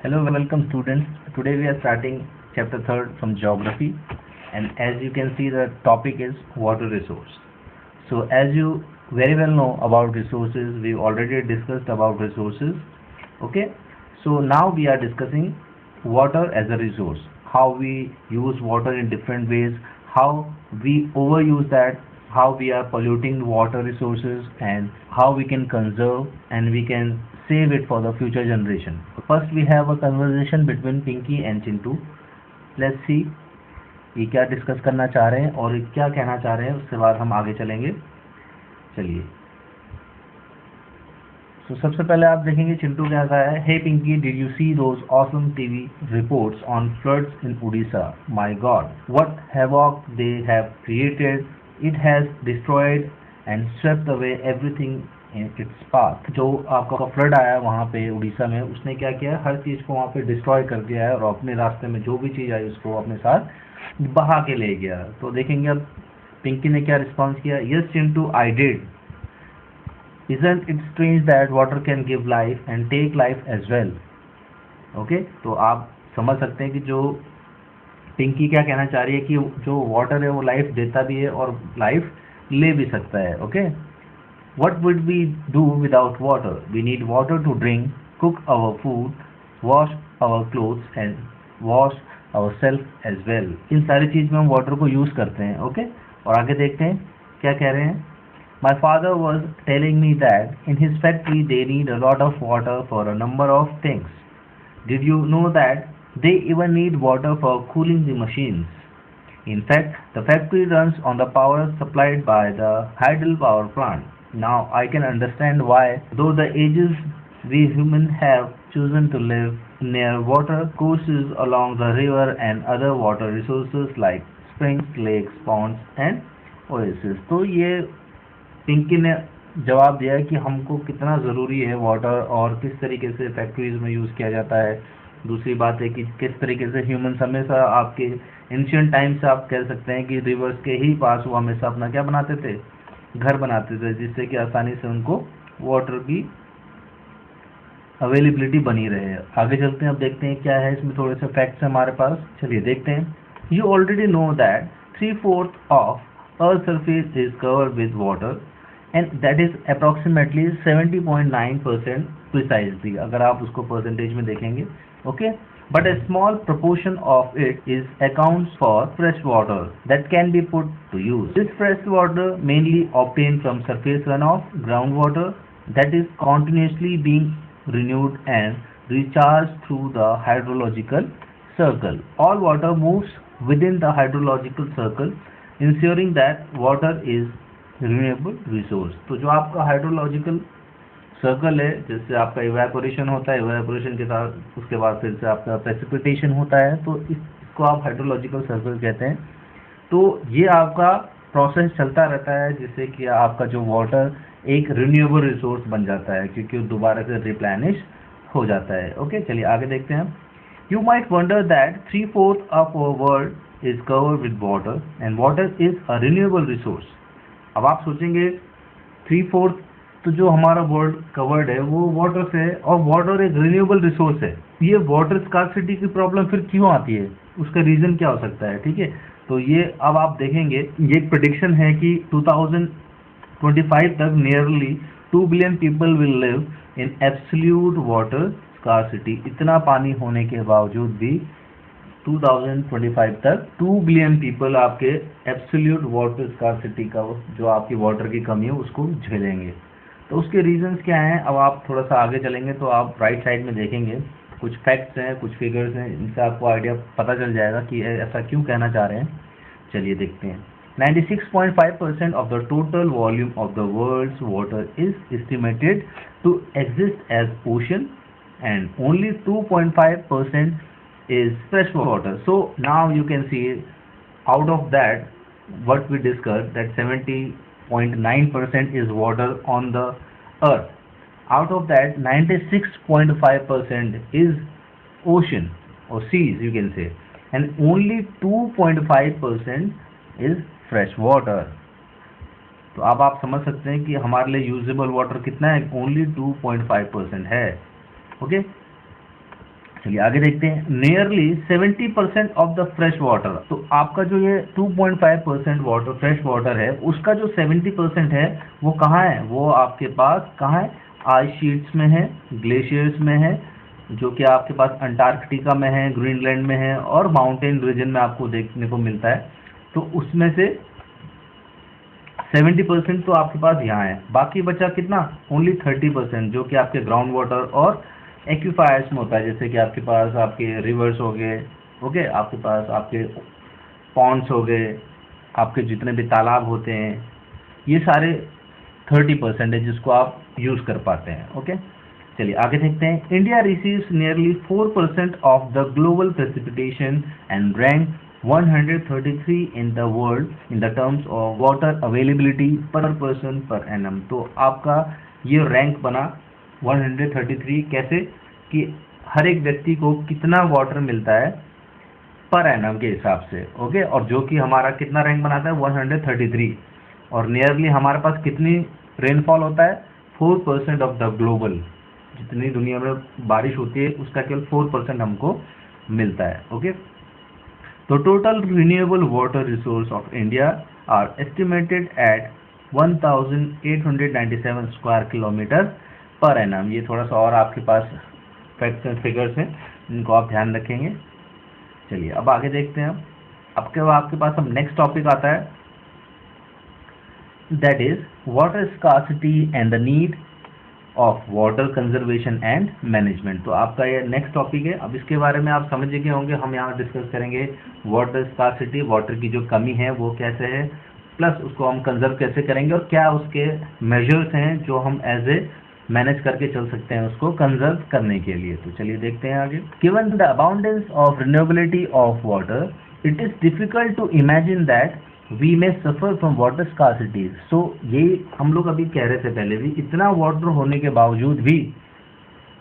Hello, welcome students. Today we are starting chapter 3rd from geography, and as you can see the topic is water resource. So as you very well know about resources, we already discussed about resources. Okay, so now we are discussing water as a resource, how we use water in different ways, how we overuse that, how we are polluting water resources, and how we can conserve and we can save it for the future generation. First we have a conversation between Pinky and Chintu. Let's see ये क्या discuss करना चाह रहे हैं और क्या कहना चाह रहे हैं, उसके बाद हम आगे चलेंगे. चलिए. So सबसे पहले आप देखेंगे चिंटू क्या कहा है. Hey Pinky, did you see those awesome TV reports on floods in Odisha? My God, what havoc they have created! It has destroyed and swept away everything in its path. जो आपका flood आया वहाँ पे उड़ीसा में, उसने क्या किया, हर चीज़ को वहाँ पे डिस्ट्रॉय कर दिया है और अपने रास्ते में जो भी चीज़ आई उसको अपने साथ बहा के ले गया. तो देखेंगे अब पिंकी ने क्या रिस्पॉन्स किया. Yes Chintu, I did. Isn't it strange that water can give life and take life as well? Okay, तो आप समझ सकते हैं कि जो पिंकी क्या कहना चाह रही है कि जो वाटर है वो लाइफ देता भी है और लाइफ ले भी सकता है. Okay, what would we do without water? We need water to drink, cook our food, wash our clothes and wash ourselves as well. इन सारी चीज़ में हम वाटर को यूज़ करते हैं. ओके, और आगे देखते हैं क्या कह रहे हैं. My father was telling me that in his factory they need a lot of water for a number of things. Did you know that they even need water for cooling the machines? In fact, the factory runs on the power supplied by the hydel power plant. Now I can understand why, though the ages we humans have chosen to live near water courses along the river and other water resources like springs, lakes, ponds and oases. तो ये पिंकी ने जवाब दिया कि हमको कितना ज़रूरी है वाटर और किस तरीके से फैक्ट्रीज में यूज़ किया जाता है. दूसरी बात है कि किस तरीके से ह्यूमंस हमेशा आपके एंशियंट टाइम से आप कह सकते हैं कि रिवर्स के ही पास वो हमेशा अपना क्या बनाते थे, घर बनाते थे, जिससे कि आसानी से उनको वाटर की अवेलेबिलिटी बनी रहे. आगे चलते हैं, अब देखते हैं क्या है इसमें. थोड़े से फैक्ट्स हमारे पास, चलिए देखते हैं. You already know that 3/4 of earth surface is covered with water and that is approximately 70.9% precisely, अगर आप उसको परसेंटेज में देखेंगे. Okay, but a small proportion of it is accounts for fresh water that can be put to use. This fresh water mainly obtained from surface runoff, groundwater that is continuously being renewed and recharged through the hydrological circle. All water moves within the hydrological circle, ensuring that water is renewable resource. तो जो आपका hydrological circle है, जैसे आपका evaporation होता है, evaporation के साथ उसके बाद फिर से आपका प्रेसिपिटेशन होता है, तो इसको आप हाइड्रोलॉजिकल सर्कल कहते हैं. तो ये आपका प्रोसेस चलता रहता है जिससे कि आपका जो वाटर एक रिन्यूएबल रिसोर्स बन जाता है क्योंकि वो दोबारा से रिप्लेनिश हो जाता है. ओके, चलिए आगे देखते हैं. You might wonder that 3/4 of our world is covered with water and water is a renewable resource. अब आप सोचेंगे 3/4 तो जो हमारा वर्ल्ड कवर्ड है वो वाटर से है और वाटर एक रिन्यूएबल रिसोर्स है. ये वाटर स्कार्सिटी की प्रॉब्लम फिर क्यों आती है, उसका रीज़न क्या हो सकता है. ठीक है, तो ये अब आप देखेंगे, ये एक प्रेडिक्शन है कि 2025 तक nearly 2 billion people will live in absolute water scarcity. इतना पानी होने के बावजूद भी 2025 तक 2 बिलियन पीपल आपके एब्सोल्यूट वाटर स्कार्सिटी का, जो आपकी वाटर की कमी है, उसको झेलेंगे. तो उसके रीजंस क्या हैं, अब आप थोड़ा सा आगे चलेंगे तो आप राइट साइड में देखेंगे कुछ फैक्ट्स हैं, कुछ फिगर्स हैं, इनसे आपको आइडिया पता चल जाएगा कि ऐसा क्यों कहना चाह रहे हैं. चलिए देखते हैं. 96.5% of the total volume of the world's water is estimated to exist as ocean and only 2.5% is fresh water. So now you can see out of that what we discussed, that 70.9% is water on the earth. Out of that 96.5% is ocean or seas you can say, and only 2.5% is fresh water. तो अब आप समझ सकते हैं कि हमारे लिए usable water कितना है, ओनली 2.5% है. ओके, चलिए आगे देखते हैं। Nearly 70% of the fresh water, तो आपका जो ये 2.5% वाटर फ्रेश वाटर है, उसका जो 70% है वो कहाँ है? वो आपके पास कहाँ है? आइस शीट्स में है, ग्लेशियर्स में है, जो कि आपके पास अंटार्कटिका में है, ग्रीनलैंड में है, और माउंटेन रीजन में आपको देखने को मिलता है। तो उसमें से 70% तो आपके पास यहाँ है, बाकी बचा कितना? ओनली 30%, जो कि आपके ग्राउंड वाटर और एक्विफायर्स में होता है, जैसे कि आपके पास आपके रिवर्स हो गए, ओके, आपके पास आपके पॉन्ड्स हो गए, आपके जितने भी तालाब होते हैं, ये सारे 30% है जिसको आप यूज़ कर पाते हैं। ओके, चलिए आगे देखते हैं। India receives nearly 4% of the global precipitation and rank 133 in the world in the terms of water availability पर पर्सन पर एनम। तो आपका ये रैंक बना 133 कैसे? कि हर एक व्यक्ति को कितना वाटर मिलता है पर एनम के हिसाब से। ओके, और जो कि हमारा कितना रैंक बनाता है? 133। और नियरली हमारे पास कितनी रेनफॉल होता है? 4% ऑफ द ग्लोबल, जितनी दुनिया में बारिश होती है उसका केवल 4% हमको मिलता है। ओके, तो total renewable water resource of India are estimated at 1897 square kilometre per annum. ये थोड़ा सा और आपके पास फैक्ट्स एंड फिगर्स हैं, इनको आप ध्यान रखेंगे। चलिए अब आगे देखते हैं। अब के आपके पास अब नेक्स्ट टॉपिक आता है, that is water scarcity and the need of water conservation and management. तो आपका ये नेक्स्ट टॉपिक है। अब इसके बारे में आप समझ गए होंगे, हम यहाँ डिस्कस करेंगे वाटर स्कार्सिटी, वाटर की जो कमी है वो कैसे है, प्लस उसको हम कंजर्व कैसे करेंगे और क्या उसके मेजर्स हैं जो हम एज ए मैनेज करके चल सकते हैं उसको कंजर्व करने के लिए। तो चलिए देखते हैं आगे। Given the abundance of renewability of water, it is difficult to imagine that we may suffer from water scarcity. So ये हम लोग अभी कह रहे थे पहले भी, इतना वाटर होने के बावजूद भी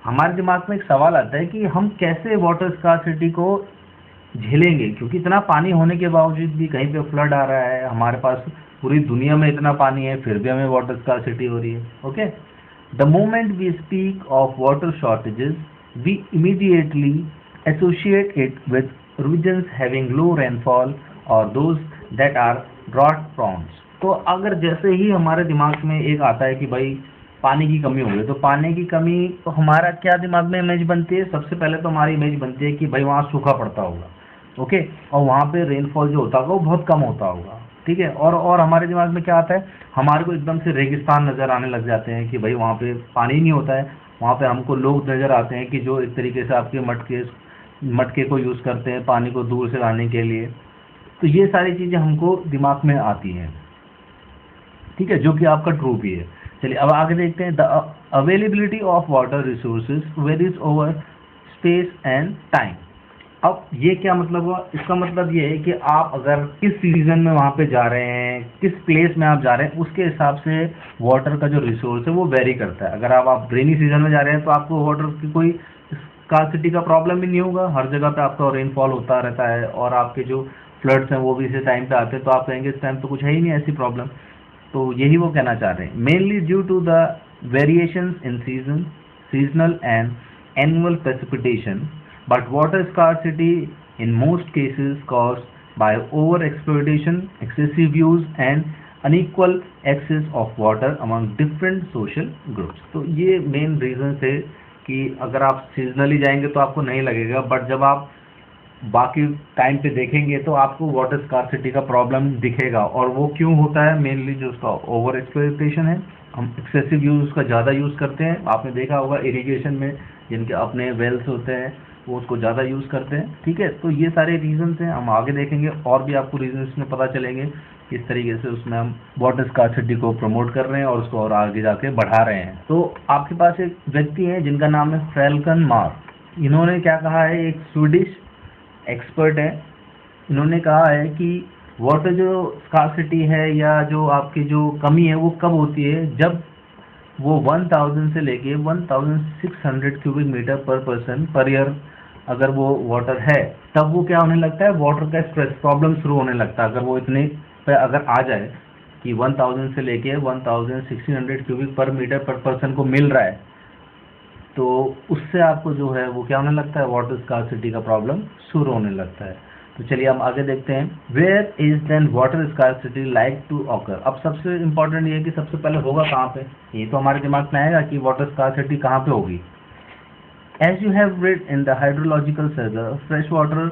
हमारे दिमाग में एक सवाल आता है कि हम कैसे वाटर स्कार्सिटी को झेलेंगे, क्योंकि इतना पानी होने के बावजूद भी कहीं पे फ्लड आ रहा है, हमारे पास पूरी दुनिया में इतना पानी है फिर भी हमें वाटर स्कार्सिटी हो रही है। Okay, the moment we speak of water shortages we immediately associate it with regions having low rainfall और those that are drought prones. तो अगर जैसे ही हमारे दिमाग में एक आता है कि भाई पानी की कमी हो गई, तो पानी की कमी, तो हमारा क्या दिमाग में इमेज बनती है? सबसे पहले तो हमारी इमेज बनती है कि भाई वहाँ सूखा पड़ता होगा, ओके, और वहाँ पे रेनफॉल जो होता होगा वो बहुत कम होता होगा, ठीक है। और हमारे दिमाग में क्या आता है? हमारे को एकदम से रेगिस्तान नज़र आने लग जाते हैं कि भाई वहाँ पे पानी नहीं होता है, वहाँ पे हमको लोग नज़र आते हैं कि जो एक तरीके से आपके मटके को यूज़ करते हैं पानी को दूर से लाने के लिए। तो ये सारी चीज़ें हमको दिमाग में आती हैं, ठीक है, जो कि आपका ट्रू भी है। चलिए अब आगे देखते हैं। The availability of water resources varies over space and time. अब ये क्या मतलब हुआ? इसका मतलब ये है कि आप अगर किस सीजन में वहाँ पे जा रहे हैं, किस प्लेस में आप जा रहे हैं, उसके हिसाब से वाटर का जो रिसोर्स है वो वेरी करता है। अगर आप रेनी सीजन में जा रहे हैं तो आपको वाटर की कोई स्कार्सिटी का प्रॉब्लम ही नहीं होगा, हर जगह पे आपका रेनफॉल होता रहता है और आपके जो फ्लड्स हैं वो भी इसी टाइम पे आते हैं, तो आप कहेंगे इस टाइम तो कुछ है ही नहीं ऐसी प्रॉब्लम। तो यही वो कहना चाह रहे हैं, mainly due to the variations in seasonal and annual precipitation, but water scarcity in most cases caused by over exploitation, excessive use and unequal access of water among different social groups। तो ये main reason है कि अगर आप seasonally जाएंगे तो आपको नहीं लगेगा, बट जब आप बाकी टाइम पे देखेंगे तो आपको वाटर स्कार्सिटी का प्रॉब्लम दिखेगा। और वो क्यों होता है? मेनली जो उसका ओवर एक्सप्लॉयटेशन है, हम एक्सेसिव यूज़ उसका ज़्यादा यूज़ करते हैं। आपने देखा होगा इरिगेशन में जिनके अपने वेल्स होते हैं वो उसको ज़्यादा यूज़ करते हैं, ठीक है। तो ये सारे रीजंस हैं, हम आगे देखेंगे और भी आपको रीजंस में पता चलेंगे किस तरीके से उसमें हम वाटर स्कार्सिटी को प्रमोट कर रहे हैं और उसको और आगे जाके बढ़ा रहे हैं। तो आपके पास एक व्यक्ति है जिनका नाम है फैल्कन मार्क। इन्होंने क्या कहा है, एक स्वीडिश एक्सपर्ट है, इन्होंने कहा है कि वाटर जो स्कार्सिटी है या जो आपकी जो कमी है वो कब होती है? जब वो 1000 से लेके 1600 क्यूबिक मीटर पर पर्सन पर ईयर अगर वो वाटर है, तब वो क्या होने लगता है? वाटर का स्ट्रेस प्रॉब्लम शुरू होने लगता है। अगर वो इतने पे अगर आ जाए कि 1000 से लेके 1600 क्यूबिक पर मीटर पर पर्सन को मिल रहा है, तो उससे आपको जो है वो क्या होने लगता है, वाटर स्कार्सिटी का प्रॉब्लम शुरू होने लगता है। तो चलिए हम आगे देखते हैं, where is then water scarcity like to occur. अब सबसे इम्पोर्टेंट ये है कि सबसे पहले होगा कहाँ पे, ये तो हमारे दिमाग में आएगा कि वाटर स्कार्सिटी कहाँ पे होगी। As you have read in the hydrological circle, fresh water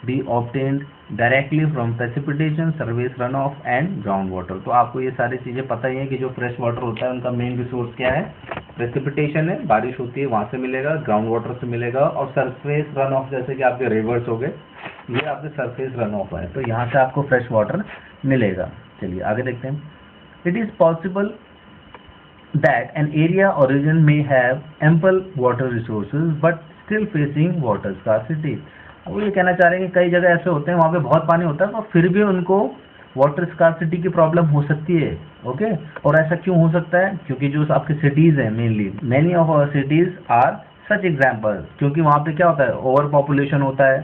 be obtained directly from precipitation, surface runoff and groundwater। तो आपको ये सारी चीज़ें पता ही है कि जो फ्रेश वाटर होता है उनका मेन रिसोर्स क्या है, प्रेसिपिटेशन है, बारिश होती है वहाँ से मिलेगा, ग्राउंड वाटर से मिलेगा, और सरफेस रन ऑफ जैसे कि आपके रिवर्स हो गए, ये आपके सरफेस रन ऑफ है, तो यहाँ से आपको फ्रेश वाटर मिलेगा। चलिए आगे देखते हैं, it is possible that an area or region may have ample water resources but still facing water scarcity। वो ये कहना चाह रहे हैं कि कई जगह ऐसे होते हैं वहाँ पे बहुत पानी होता है तो फिर भी उनको वाटर स्कार्सिटी की प्रॉब्लम हो सकती है। ओके, और ऐसा क्यों हो सकता है, क्योंकि जो आपके सिटीज़ हैं, mainly many of our cities are such example, क्योंकि वहाँ पे क्या होता है, ओवर पॉपुलेशन होता है।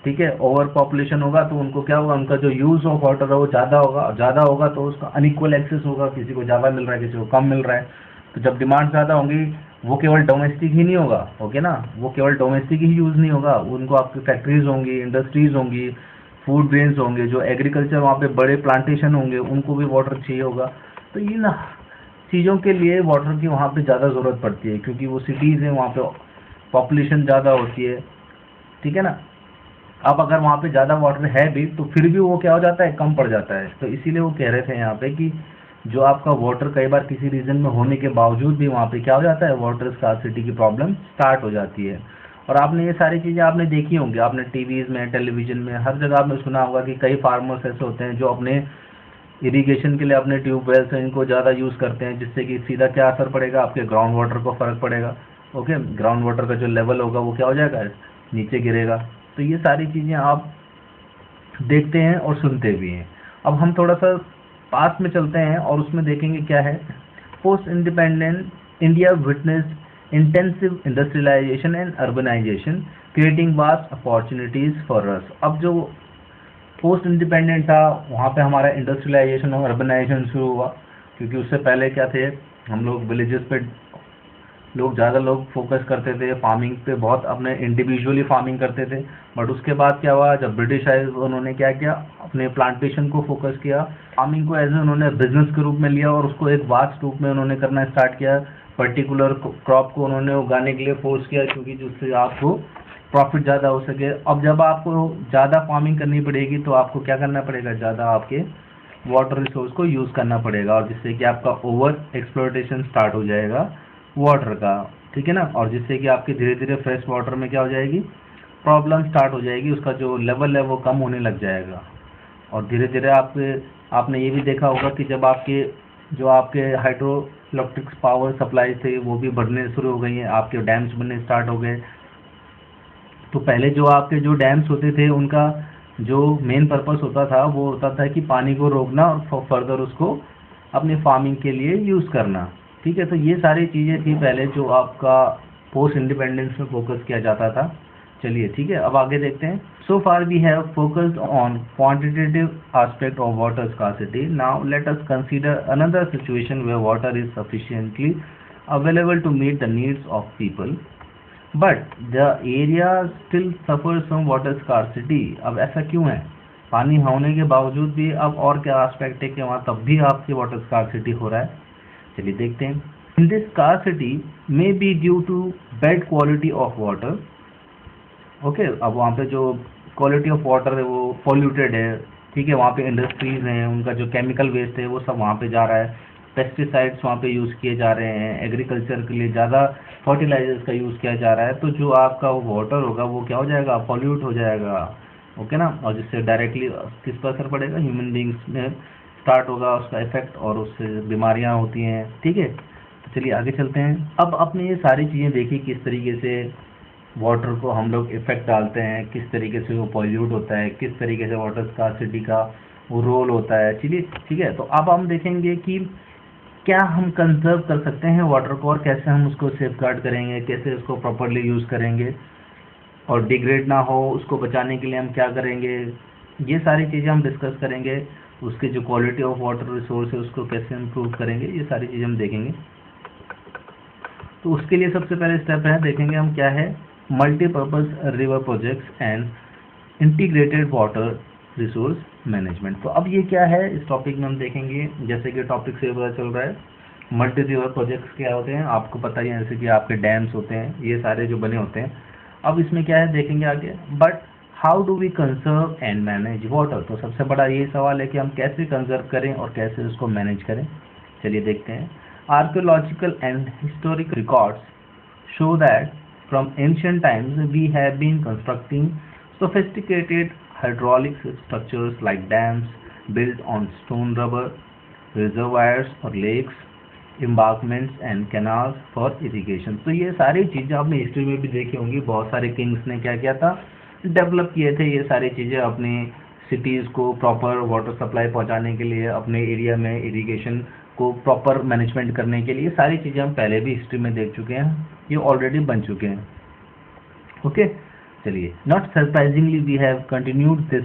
ठीक है, ओवर पॉपुलेशन होगा तो उनको क्या होगा, उनका जो यूज़ ऑफ वाटर है वो ज़्यादा होगा, ज़्यादा होगा तो उसका अनइक्वल एक्सेस होगा, किसी को ज़्यादा मिल रहा है किसी को कम मिल रहा है। तो जब डिमांड ज़्यादा होंगी वो केवल डोमेस्टिक ही नहीं होगा, ओके ना, वो केवल डोमेस्टिक ही यूज़ नहीं होगा, उनको आपकी फैक्ट्रीज होंगी, इंडस्ट्रीज होंगी, फूड ग्रेन्स होंगे, जो एग्रीकल्चर वहाँ पे बड़े प्लांटेशन होंगे उनको भी वाटर चाहिए होगा। तो ये ना चीज़ों के लिए वाटर की वहाँ पे ज़्यादा ज़रूरत पड़ती है, क्योंकि वो सिटीज़ हैं वहाँ पे पॉपुलेशन ज़्यादा होती है। ठीक है ना, अब अगर वहाँ पे ज़्यादा वाटर है भी तो फिर भी वो क्या हो जाता है, कम पड़ जाता है। तो इसीलिए वो कह रहे थे यहाँ पे कि जो आपका वाटर कई बार किसी रीजन में होने के बावजूद भी वहाँ पे क्या हो जाता है, वाटर स्कार्सिटी की प्रॉब्लम स्टार्ट हो जाती है। और आपने ये सारी चीज़ें आपने देखी होंगी, आपने टीवीज़ में, टेलीविज़न में, हर जगह आपने सुना होगा कि कई फार्मर्स ऐसे होते हैं जो अपने इरिगेशन के लिए अपने ट्यूबवेल्स हैं इनको ज़्यादा यूज़ करते हैं, जिससे कि सीधा क्या असर पड़ेगा, आपके ग्राउंड वाटर को फ़र्क पड़ेगा। ओके, ग्राउंड वाटर का जो लेवल होगा वो क्या हो जाएगा, नीचे गिरेगा। तो ये सारी चीज़ें आप देखते हैं और सुनते भी हैं। अब हम थोड़ा सा पास में चलते हैं और उसमें देखेंगे क्या है, post independent India witnessed intensive industrialisation and urbanisation creating vast opportunities for us. अब जो पोस्ट इंडिपेंडेंट था वहाँ पे हमारा इंडस्ट्रियलाइजेशन और अर्बनाइजेशन शुरू हुआ, क्योंकि उससे पहले क्या थे, हम लोग विलेजेस पे ज़्यादा लोग फोकस करते थे, फार्मिंग पे बहुत अपने इंडिविजुअली फार्मिंग करते थे। बट उसके बाद क्या हुआ, जब ब्रिटिश आए उन्होंने क्या किया, अपने प्लांटेशन को फोकस किया, फार्मिंग को एज उन्होंने बिजनेस के रूप में लिया और उसको एक वास्ट रूप में उन्होंने करना स्टार्ट किया। पर्टिकुलर क्रॉप को उन्होंने उगाने के लिए फोर्स किया, क्योंकि जिससे आपको प्रॉफिट ज़्यादा हो सके। अब जब आपको ज़्यादा फार्मिंग करनी पड़ेगी तो आपको क्या करना पड़ेगा, ज़्यादा आपके वाटर रिसोर्स को यूज़ करना पड़ेगा, और जिससे कि आपका ओवर एक्सप्लॉयटेशन स्टार्ट हो जाएगा वाटर का। ठीक है ना, और जिससे कि आपके धीरे धीरे फ्रेश वाटर में क्या हो जाएगी, प्रॉब्लम स्टार्ट हो जाएगी, उसका जो लेवल है वो कम होने लग जाएगा। और धीरे धीरे आपने ये भी देखा होगा कि जब आपके हाइड्रो इलेक्ट्रिक पावर सप्लाई थे वो भी बढ़ने शुरू हो गई हैं, आपके डैम्स बनने स्टार्ट हो गए। तो पहले जो आपके जो डैम्स होते थे उनका जो मेन पर्पस होता था वो होता था कि पानी को रोकना और फर्दर उसको अपनी फार्मिंग के लिए यूज़ करना। ठीक है, तो ये सारी चीज़ें थी पहले जो आपका पोस्ट इंडिपेंडेंस में फोकस किया जाता था। चलिए ठीक है, अब आगे देखते हैं। So far we have focused on quantitative aspect of water scarcity, now let us consider another situation where water is sufficiently available to meet the needs of people but the area still suffer some water scarcity. अब ऐसा क्यों है, पानी होने के बावजूद भी अब और क्या एस्पेक्ट है कि वहाँ तब भी आपकी वाटर स्कार्सिटी हो रहा है। चलिए देखते हैं। In this scarcity may be due to bad quality of water. Okay, अब वहाँ पे जो क्वालिटी ऑफ वाटर है वो पॉल्यूटेड है। ठीक है, वहाँ पे इंडस्ट्रीज हैं, उनका जो केमिकल वेस्ट है वो सब वहाँ पे जा रहा है, पेस्टिसाइड्स वहाँ पे यूज़ किए जा रहे हैं, एग्रीकल्चर के लिए ज़्यादा फर्टिलाइजर्स का यूज़ किया जा रहा है, तो जो आपका वाटर होगा वो क्या हो जाएगा, पॉल्यूट हो जाएगा। ओके ना, और जिससे डायरेक्टली किस पर असर पड़ेगा, ह्यूमन बींग्स में स्टार्ट होगा उसका इफेक्ट और उससे बीमारियाँ होती हैं। ठीक है, तो चलिए आगे चलते हैं। अब आपने ये सारी चीज़ें देखी किस तरीके से वाटर को हम लोग इफेक्ट डालते हैं, किस तरीके से वो पॉल्यूट होता है, किस तरीके से वाटर स्कार्सिटी का वो रोल होता है। चलिए ठीक है, तो अब हम देखेंगे कि क्या हम कंजर्व कर सकते हैं वाटर को और कैसे हम उसको सेफगार्ड करेंगे, कैसे उसको प्रॉपरली यूज़ करेंगे और डिग्रेड ना हो, उसको बचाने के लिए हम क्या करेंगे, ये सारी चीज़ें हम डिस्कस करेंगे। उसकी जो क्वालिटी ऑफ वाटर रिसोर्स है उसको कैसे इम्प्रूव करेंगे, ये सारी चीज़ें हम देखेंगे। तो उसके लिए सबसे पहले स्टेप है, देखेंगे हम क्या है, multipurpose river projects and integrated water resource management. तो अब ये क्या है, इस टॉपिक में हम देखेंगे, जैसे कि टॉपिक से पता चल रहा है मल्टी रिवर प्रोजेक्ट्स क्या होते हैं, आपको पता ही है, जैसे कि आपके डैम्स होते हैं, ये सारे जो बने होते हैं। अब इसमें क्या है देखेंगे आगे, but how do we conserve and manage water. तो सबसे बड़ा ये सवाल है कि हम कैसे कंजर्व करें और कैसे उसको मैनेज करें। चलिए देखते हैं। Archaeological and historic records show that from ancient times we have been constructing sophisticated hydraulic structures like dams built on stone, rubber, reservoirs or lakes, embankments and canals for irrigation। तो ये सारी चीज़ें आपने history में भी देखी होंगी, बहुत सारे किंग्स ने क्या किया था, डेवलप किए थे ये सारी चीज़ें अपने सिटीज़ को प्रॉपर वाटर सप्लाई पहुंचाने के लिए, अपने एरिया में इरिगेशन को प्रॉपर मैनेजमेंट करने के लिए। सारी चीज़ें हम पहले भी हिस्ट्री में देख चुके हैं, ये ऑलरेडी बन चुके हैं। ओके, चलिए, not surprisingly we have continued this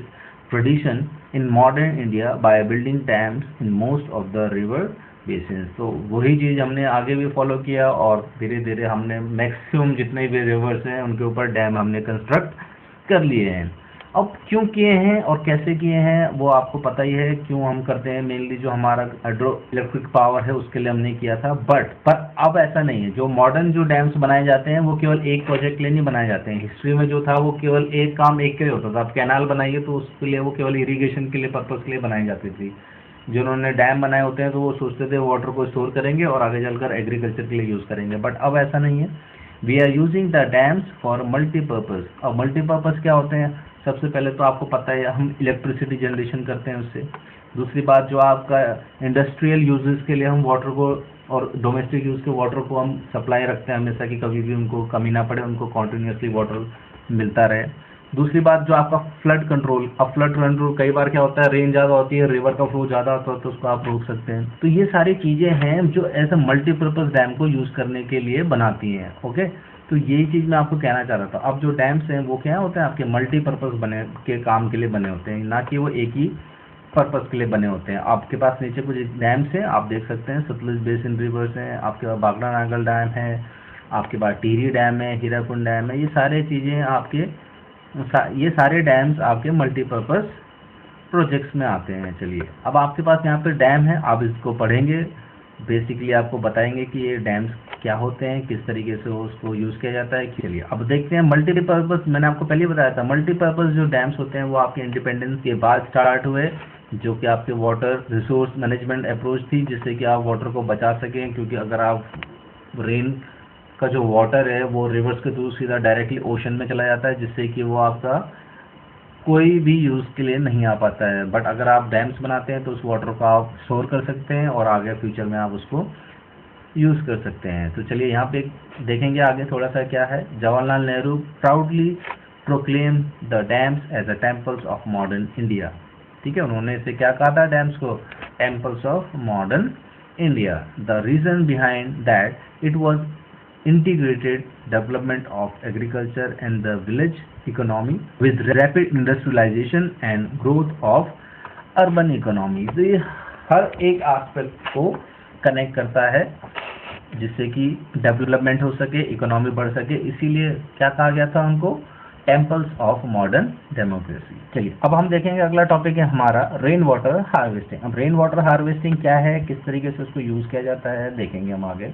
tradition in modern India by building dams in most of the river basin. तो वही चीज़ हमने आगे भी फॉलो किया और धीरे धीरे हमने मैक्सिमम जितने भी रिवर्स हैं उनके ऊपर डैम हमने कंस्ट्रक्ट कर लिए हैं। अब क्यों किए हैं और कैसे किए हैं वो आपको पता ही है, क्यों हम करते हैं, मेनली जो हमारा हाइड्रो इलेक्ट्रिक पावर है उसके लिए हमने किया था। पर अब ऐसा नहीं है, जो मॉडर्न जो डैम्स बनाए जाते हैं वो केवल एक प्रोजेक्ट के लिए नहीं बनाए जाते हैं। हिस्ट्री में जो था वो केवल एक काम एक के लिए होता था। अब कैनाल बनाइए तो उसके लिए वो केवल इरीगेशन के लिए पर्पज़ के लिए बनाई जाती थी। जिन्होंने डैम बनाए होते हैं तो वो सोचते थे वाटर को स्टोर करेंगे और आगे चलकर एग्रीकल्चर के लिए यूज़ करेंगे, बट अब ऐसा नहीं है। We are using the dams for multipurpose. अब मल्टीपर्पज़ क्या होते हैं, सबसे पहले तो आपको पता है हम इलेक्ट्रिसिटी जनरेशन करते हैं उससे। दूसरी बात, जो आपका इंडस्ट्रियल यूजेस के लिए हम वाटर को और डोमेस्टिक यूज़ के वाटर को हम सप्लाई रखते हैं हमेशा, कि कभी भी उनको कमी ना पड़े, उनको कॉन्टीन्यूसली वाटर मिलता रहे। दूसरी बात, जो आपका फ्लड कंट्रोल, अब फ्लड कंट्रोल कई बार क्या होता है, रेन ज़्यादा होती है, रिवर का फ्लो ज़्यादा होता है तो उसको आप रोक सकते हैं। तो ये सारी चीज़ें हैं जो ऐसे मल्टीपर्पज़ डैम को यूज़ करने के लिए बनाती हैं। ओके, तो यही चीज़ मैं आपको कहना चाह रहा था। अब जो डैम्स हैं वो क्या होते हैं, आपके मल्टीपर्पज़ बने के काम के लिए बने होते हैं, ना कि वो एक ही पर्पज़ के लिए बने होते हैं। आपके पास नीचे कुछ डैम्स हैं, आप देख सकते हैं, सतलुज बेसिन रिवर्स हैं, आपके पास बागड़ा नागल डैम है, आपके पास टिहरी डैम है, हीराकुंड डैम है, ये सारे चीज़ें आपके ये सारे डैम्स आपके मल्टीपर्पज़ प्रोजेक्ट्स में आते हैं। चलिए, अब आपके पास यहाँ पे डैम है, आप इसको पढ़ेंगे, बेसिकली आपको बताएंगे कि ये डैम्स क्या होते हैं, किस तरीके से उसको यूज़ किया जाता है। चलिए अब देखते हैं मल्टीपर्पज़। मैंने आपको पहले बताया था मल्टीपर्पज़ जो डैम्स होते हैं वो आपके इंडिपेंडेंस के बाद स्टार्ट हुए, जो कि आपके वाटर रिसोर्स मैनेजमेंट अप्रोच थी, जिससे कि आप वाटर को बचा सकें। क्योंकि अगर आप रेन का जो वाटर है वो रिवर्स के थ्रू सीधा डायरेक्टली ओशन में चला जाता है, जिससे कि वो आपका कोई भी यूज़ के लिए नहीं आ पाता है। बट अगर आप डैम्स बनाते हैं तो उस वाटर को आप स्टोर कर सकते हैं और आगे फ्यूचर में आप उसको यूज़ कर सकते हैं। तो चलिए यहाँ पे देखेंगे आगे थोड़ा सा क्या है। Jawaharlal Nehru proudly proclaim the dams as a temples of modern India. ठीक है, उन्होंने इसे क्या कहा था, डैम्स को temples of modern India. The reason behind that it was integrated development of agriculture and the village economy with rapid industrialization and growth of urban economy। तो ये हर एक एस्पेक्ट को कनेक्ट करता है जिससे कि डेवलपमेंट हो सके, इकोनॉमी बढ़ सके, इसीलिए क्या कहा गया था उनको, टेम्पल्स ऑफ मॉडर्न डेमोक्रेसी। चलिए अब हम देखेंगे, अगला टॉपिक है हमारा रेन वाटर हार्वेस्टिंग। अब रेन वाटर हार्वेस्टिंग क्या है, किस तरीके से उसको यूज़ किया जाता है, देखेंगे हम आगे।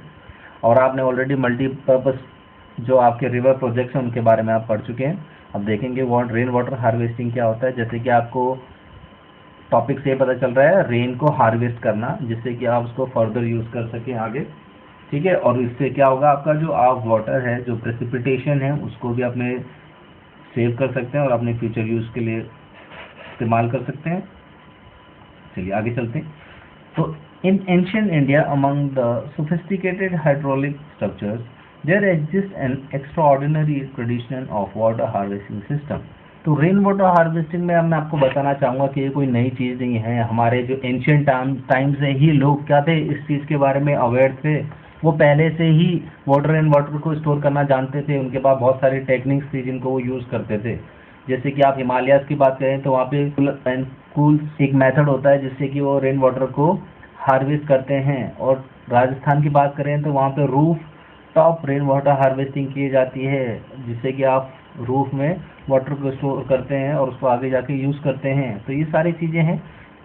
और आपने ऑलरेडी मल्टीपर्पज़ जो आपके रिवर प्रोजेक्ट्स हैं उनके बारे में आप पढ़ चुके हैं। अब देखेंगे रेन वाटर हार्वेस्टिंग क्या होता है। जैसे कि आपको टॉपिक से पता चल रहा है, रेन को हार्वेस्ट करना, जिससे कि आप उसको फर्दर यूज़ कर सकें आगे। ठीक है, और इससे क्या होगा, आपका जो आप वाटर है, जो प्रेसिपिटेशन है, उसको भी अपने सेव कर सकते हैं और अपने फ्यूचर यूज़ के लिए इस्तेमाल कर सकते हैं। चलिए आगे चलते हैं। तो in ancient India, among the sophisticated hydraulic structures, there exists an extraordinary tradition of water harvesting system। तो रेन वाटर हार्वेस्टिंग में मैं आपको बताना चाहूँगा कि ये कोई नई चीज़ नहीं है। हमारे जो एंशियंट टाइम से ही लोग क्या थे, इस चीज़ के बारे में अवेयर थे। वो पहले से ही वाटर एंड वाटर को स्टोर करना जानते थे। उनके पास बहुत सारी टेक्निक्स थी जिनको वो यूज़ करते थे। जैसे कि आप हिमालयाज़ की बात करें तो वहाँ पे कूल एक मेथड होता है जिससे कि वो रेन वाटर को हार्वेस्ट करते हैं। और राजस्थान की बात करें तो वहाँ पे roof top rain water harvesting की जाती है, जिससे कि आप रूफ में वाटर को स्टोर करते हैं और उसको आगे जाके यूज़ करते हैं। तो ये सारी चीज़ें हैं,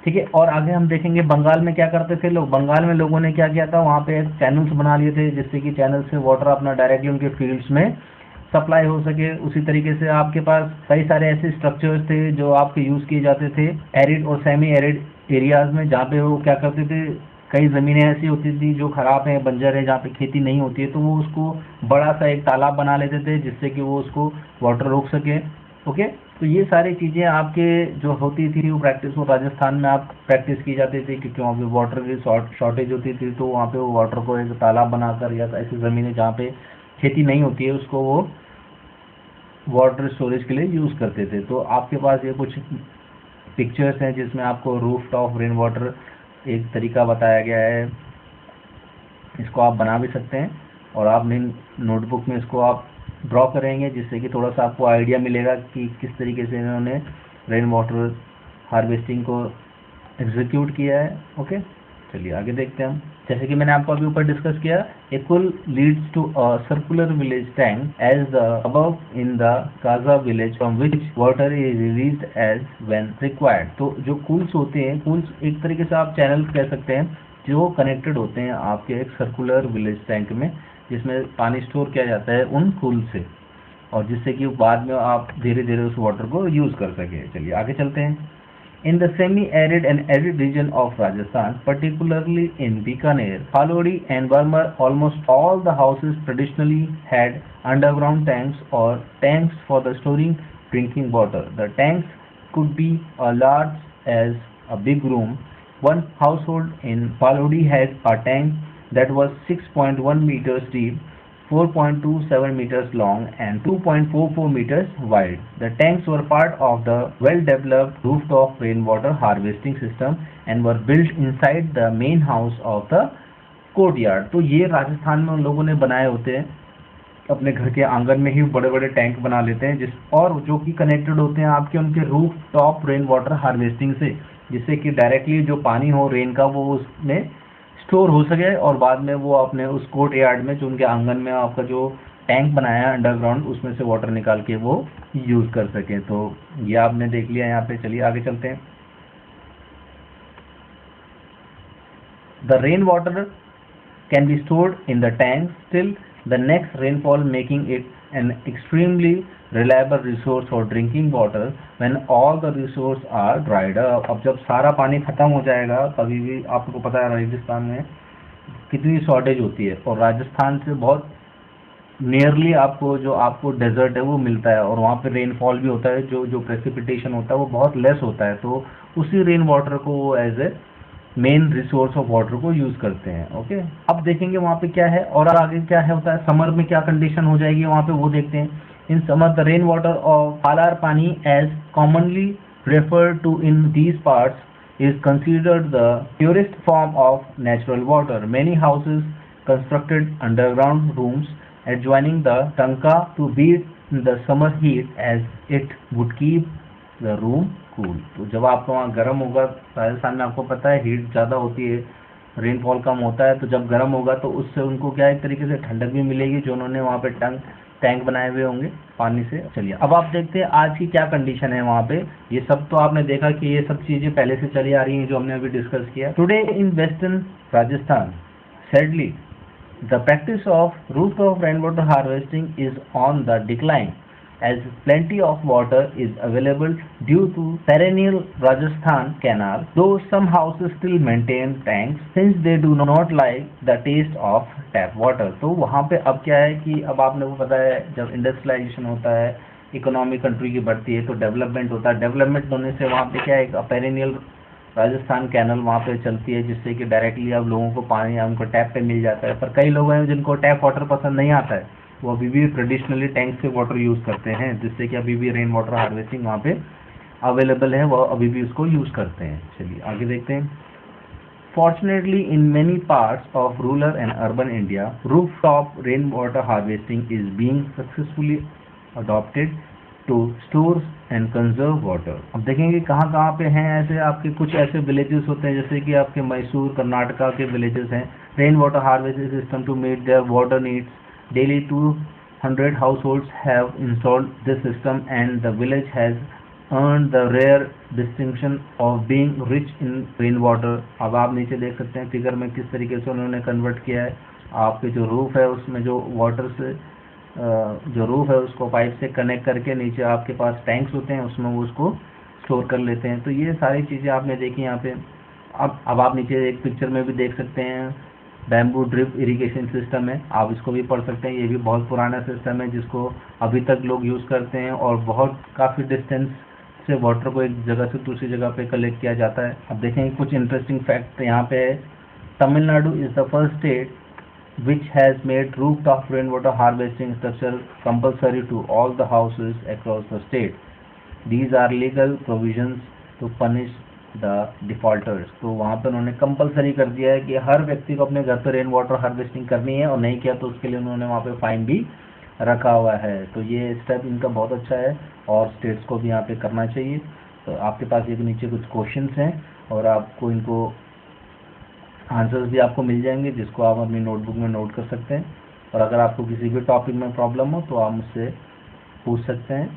ठीक है। और आगे हम देखेंगे बंगाल में क्या करते थे लोग। बंगाल में लोगों ने क्या किया था, वहाँ पे चैनल्स बना लिए थे, जिससे कि चैनल से वाटर अपना डायरेक्टली उनके फील्ड्स में सप्लाई हो सके। उसी तरीके से आपके पास कई सारे ऐसे स्ट्रक्चर्स थे जो आपके यूज़ किए जाते थे एरिड और सेमी एरिड एरियाज में, जहाँ पे वो क्या करते थे, कई ज़मीनें ऐसी होती थी जो ख़राब हैं, बंजर है, जहाँ पे खेती नहीं होती है, तो वो उसको बड़ा सा एक तालाब बना लेते थे, जिससे कि वो उसको वाटर रोक सके। ओके, तो ये सारी चीज़ें आपके जो होती थी वो प्रैक्टिस, वो राजस्थान में आप प्रैक्टिस की जाती थी, क्योंकि वहाँ पे वाटर की शॉर्टेज होती थी, तो वहाँ पे वो वाटर को एक तालाब बनाकर या ऐसी ज़मीनें जहाँ पे खेती नहीं होती है उसको वो वाटर स्टोरेज के लिए यूज़ करते थे। तो आपके पास ये कुछ पिक्चर्स हैं जिसमें आपको रूफ टॉप रेन वाटर एक तरीका बताया गया है। इसको आप बना भी सकते हैं और आप नोटबुक में इसको आप ड्रॉ करेंगे, जिससे कि थोड़ा सा आपको आइडिया मिलेगा कि किस तरीके से इन्होंने रेन वाटर हार्वेस्टिंग को एग्जीक्यूट किया है। ओके, चलिए आगे देखते हैं हम। जैसे कि मैंने आपको अभी ऊपर डिस्कस किया, a kul leads to a circular village tank as the above in the Kaza village from which water is released as when required. तो जो कूल्स होते हैं, कूल्स एक तरीके से आप चैनल कह सकते हैं, जो कनेक्टेड होते हैं आपके एक सर्कुलर विलेज टैंक में, जिसमें पानी स्टोर किया जाता है उन कूल से, और जिससे कि बाद में आप धीरे धीरे उस वाटर को यूज़ कर सकें। चलिए आगे चलते हैं। In the semi-arid and arid region of Rajasthan, particularly in Bikaner, Phalodi and Barmar, almost all the houses traditionally had underground tanks or tanks for the storing drinking water. The tanks could be as large as a big room. One household in Phalodi had a tank that was 6.1 meters deep, 4.27 meters long and 2.44 meters wide. The tanks were part of the well-developed rooftop rainwater harvesting system and were built inside the main house of the courtyard. तो ये राजस्थान में उन लोगों ने बनाए होते हैं, अपने घर के आंगन में ही बड़े बड़े टैंक बना लेते हैं, और जो कि कनेक्टेड होते हैं आपके उनके roof top rain water harvesting से, जिससे कि डायरेक्टली जो पानी हो रेन का वो उसमें स्टोर हो सके, और बाद में वो अपने उस कोर्ट यार्ड में जो उनके आंगन में आपका जो टैंक बनाया है अंडरग्राउंड, उसमें से वाटर निकाल के वो यूज़ कर सकें। तो ये आपने देख लिया यहाँ पे। चलिए आगे चलते हैं। The rain water can be stored in the tanks till the next rainfall, making it an extremely reliable resource for drinking water when all the resources are dried up. अब जब सारा पानी खत्म हो जाएगा, कभी भी आपको पता है राजस्थान में कितनी शॉर्टेज होती है, और राजस्थान से बहुत नियरली आपको डेजर्ट है वो मिलता है, और वहाँ पे रेनफॉल भी होता है, जो प्रेसिपिटेशन होता है वो बहुत लेस होता है, तो उसी रेन वाटर को वो as a main resource of water को यूज करते हैं। ओके, अब देखेंगे वहाँ पे क्या है और आगे क्या है होता है, समर में क्या कंडीशन हो जाएगी वहाँ पे वो देखते हैं। In summer the rain water of palar pani as commonly referred to in these parts is considered the purest form of natural water. Many houses constructed underground rooms adjoining the tanka to beat the summer heat as it would keep the room cool। तो जब आपको वहाँ गर्म होगा, राजस्थान में आपको पता है हीट ज़्यादा होती है, रेनफॉल कम होता है, तो जब गर्म होगा तो उससे उनको क्या एक तरीके से ठंडक भी मिलेगी, जो उन्होंने वहाँ पे टैंक बनाए हुए होंगे पानी से। चलिए अब आप देखते हैं आज की क्या कंडीशन है वहाँ पे। ये सब तो आपने देखा कि ये सब चीज़ें पहले से चली आ रही हैं जो हमने अभी डिस्कस किया। Today in western Rajasthan sadly the practice of rooftop rainwater harvesting is on the decline as plenty of water is available due to perennial Rajasthan canal, though some houses still maintain tanks since they do not like the taste of tap water। तो वहाँ पे अब क्या है कि अब आपने को पता है जब इंडस्ट्रियलाइजेशन होता है, इकोनॉमी कंट्री की बढ़ती है, तो डेवलपमेंट होता है। डेवलपमेंट होने से वहाँ पे क्या है, पेरेनियल राजस्थान कैनल वहाँ पे चलती है, जिससे कि डायरेक्टली अब लोगों को पानी उनको टैप पे मिल जाता है। पर कई लोग हैं जिनको टैप वाटर पसंद नहीं आता है, वो अभी भी ट्रेडिशनली टैंक से वाटर यूज़ करते हैं, जिससे कि अभी भी रेन वाटर हार्वेस्टिंग वहाँ पे अवेलेबल है, वो अभी भी उसको यूज़ करते हैं। चलिए आगे देखते हैं। Fortunately, in many parts of rural and urban India, rooftop rainwater harvesting is being successfully adopted to store and conserve water। अब देखेंगे कहाँ कहाँ पे हैं ऐसे आपके कुछ ऐसे विलेजेस होते हैं, जैसे कि आपके मैसूर कर्नाटका के विलेजेस हैं। Rain water harvesting system to meet their water needs Daily 200 households have installed this system and the village has earned the rare distinction of being rich in rainwater. अब आप नीचे देख सकते हैं फिगर में किस तरीके से उन्होंने कन्वर्ट किया है। आपके जो रूफ है उसमें जो वाटर से जो रूफ है उसको पाइप से कनेक्ट करके नीचे आपके पास टैंक्स होते हैं, उसमें वो उसको स्टोर कर लेते हैं। तो ये सारी चीज़ें आपने देखी यहाँ पे। अब आप नीचे एक पिक्चर में भी देख सकते हैं बैम्बू ड्रिप इरिगेशन सिस्टम है, आप इसको भी पढ़ सकते हैं। ये भी बहुत पुराना सिस्टम है जिसको अभी तक लोग यूज़ करते हैं और बहुत काफ़ी डिस्टेंस से वाटर को एक जगह से दूसरी जगह पे कलेक्ट किया जाता है। अब देखेंगे कुछ इंटरेस्टिंग फैक्ट यहाँ पे है। Tamil Nadu is the first state which has made rooftop rainwater harvesting structure compulsory to all the houses across the state. These are legal provisions to punish the defaulters. तो वहाँ पे उन्होंने कंपलसरी कर दिया है कि हर व्यक्ति को अपने घर पे रेन वाटर हार्वेस्टिंग करनी है, और नहीं किया तो उसके लिए उन्होंने वहाँ पे फाइन भी रखा हुआ है। तो ये स्टेप इनका बहुत अच्छा है और स्टेट्स को भी यहाँ पे करना चाहिए। तो आपके पास ये नीचे कुछ क्वेश्चंस हैं और आपको इनको आंसर्स भी आपको मिल जाएंगे जिसको आप अपनी नोटबुक में नोट कर सकते हैं। और अगर आपको किसी भी टॉपिक में प्रॉब्लम हो तो आप मुझसे पूछ सकते हैं।